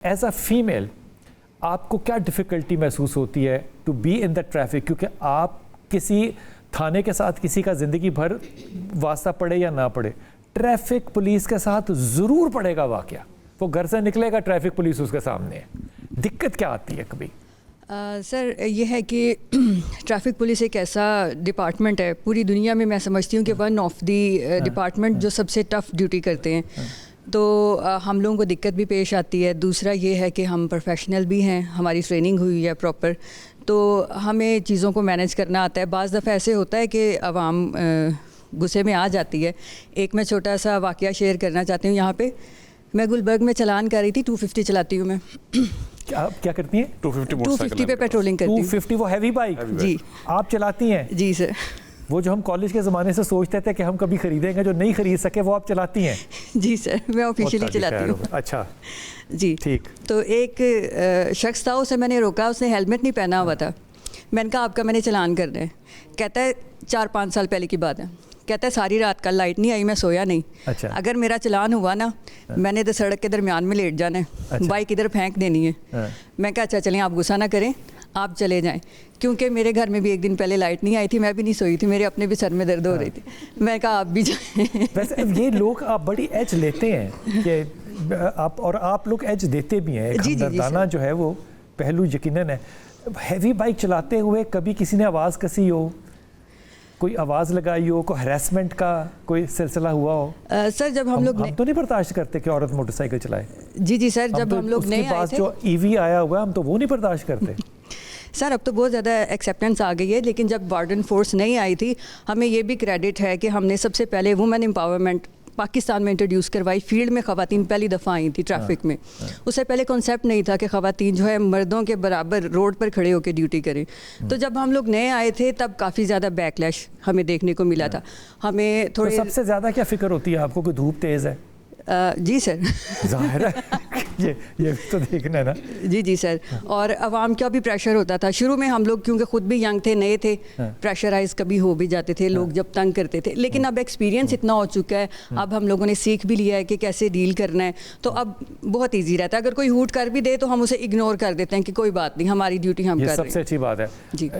As a female آپ کو کیا ڈیفیکلٹی محسوس ہوتی ہے to be in the traffic? کیونکہ آپ کسی تھانے کے ساتھ کسی کا زندگی بھر واسطہ پڑے یا نہ پڑے، ٹریفک پولیس کے ساتھ ضرور پڑے گا واقعہ. وہ گھر سے نکلے گا، ٹریفک پولیس اس کے سامنے ہے. دقت کیا آتی ہے کبھی؟ سر یہ ہے کہ ٹریفک پولیس ایک ایسا ڈپارٹمنٹ ہے پوری دنیا میں، میں سمجھتی ہوں کہ ون آف دی ڈپارٹمنٹ جو سب سے ٹف ڈیوٹی کرتے ہیں. تو ہم لوگوں کو دقت بھی پیش آتی ہے. دوسرا یہ ہے کہ ہم پروفیشنل بھی ہیں، ہماری ٹریننگ ہوئی ہے پراپر، تو ہمیں چیزوں کو مینیج کرنا آتا ہے. بعض دفعہ ایسے ہوتا ہے کہ عوام غصے میں آ جاتی ہے. ایک میں چھوٹا سا واقعہ شیئر کرنا چاہتی ہوں. یہاں پہ میں گلبرگ میں چلان کر رہی تھی، 250 چلاتی ہوں میں. آپ کیا کرتی ہیں؟ 250 پہ پیٹرولنگ کرتی ہوں. 250 وہ ہیوی بائک جی آپ چلاتی ہیں؟ جی سر. وہ جو ہم کالج کے زمانے سے سوچتے تھے کہ ہم کبھی خریدیں گے، جو نہیں خرید سکے، وہ آپ چلاتی ہیں؟ جی سر، میں آفیشیلی چلاتی ہوں. اچھا جی ٹھیک. تو ایک شخص تھا، اسے میں نے روکا، اس نے ہیلمٹ نہیں پہنا ہوا تھا. میں نے کہا آپ کا میں نے چلان کرنا ہے. کہتا ہے 4-5 سال پہلے کی بات ہے. کہتا ہے ساری رات کل لائٹ نہیں آئی، میں سویا نہیں. اچھا. اگر میرا چلان ہوا نا، میں نے تو سڑک کے درمیان میں لیٹ جانا ہے، بائک ادھر پھینک دینی ہے. میں کہا اچھا چلیں، آپ غصہ نہ کریں، آپ چلے جائیں. کیونکہ میرے گھر میں بھی ایک دن پہلے لائٹ نہیں آئی تھی، میں بھی نہیں سوئی تھی، میرے اپنے بھی سر میں درد ہو رہی تھی. میں کہا آپ بھی جائیں. ویسے یہ لوگ آپ بڑی ایج لیتے ہیں کہ آپ لوگ ایج دیتے بھی ہیں. ایک ہمدردانہ جو ہے وہ پہلو یقیناً ہے. ہیوی بائک چلاتے ہوئے کبھی کسی نے آواز کسی ہو، کوئی آواز لگائی ہو، کوئی ہریسمنٹ کا کوئی سلسلہ ہوا ہو؟ سر جب ہم لوگ تو نہیں برداشت کرتے کہ عورت موٹر سائیکل چلائے. جی سر، جب ہم لوگ نئے آئے تھے، جو ای وی آیا ہوا ہے، ہم تو وہ نہیں برداشت کرتے. سر اب تو بہت زیادہ ایکسیپٹنس آ گئی ہے. لیکن جب وارڈن فورس نہیں آئی تھی، ہمیں یہ بھی کریڈٹ ہے کہ ہم نے سب سے پہلے وومن امپاورمنٹ پاکستان میں انٹروڈیوس کروائی. فیلڈ میں خواتین پہلی دفعہ آئی تھی ٹریفک میں. اس سے پہلے کنسیپٹ نہیں تھا کہ خواتین جو ہے مردوں کے برابر روڈ پر کھڑے ہو کے ڈیوٹی کریں. تو جب ہم لوگ نئے آئے تھے تب کافی زیادہ بیکلیش ہمیں دیکھنے کو ملا تھا. ہمیں تھوڑے سب سے زیادہ کیا فکر ہوتی ہے آپ کو کہ دھوپ تیز ہے؟ جی سر. ظاہر ہے یہ تو دیکھنا ہے نا. جی سر. اور عوام کا بھی پریشر ہوتا تھا. شروع میں ہم لوگ کیونکہ خود بھی ینگ تھے، نئے تھے، پریشرائز کبھی ہو بھی جاتے تھے لوگ جب تنگ کرتے تھے. لیکن اب ایکسپیرینس اتنا ہو چکا ہے، اب ہم لوگوں نے سیکھ بھی لیا ہے کہ کیسے ڈیل کرنا ہے. تو اب بہت ایزی رہتا ہے. اگر کوئی ہوٹ کر بھی دے تو ہم اسے اگنور کر دیتے ہیں کہ کوئی بات نہیں، ہماری ڈیوٹی ہم کر رہے ہیں. یہ سب سے اچھی بات ہے. جی.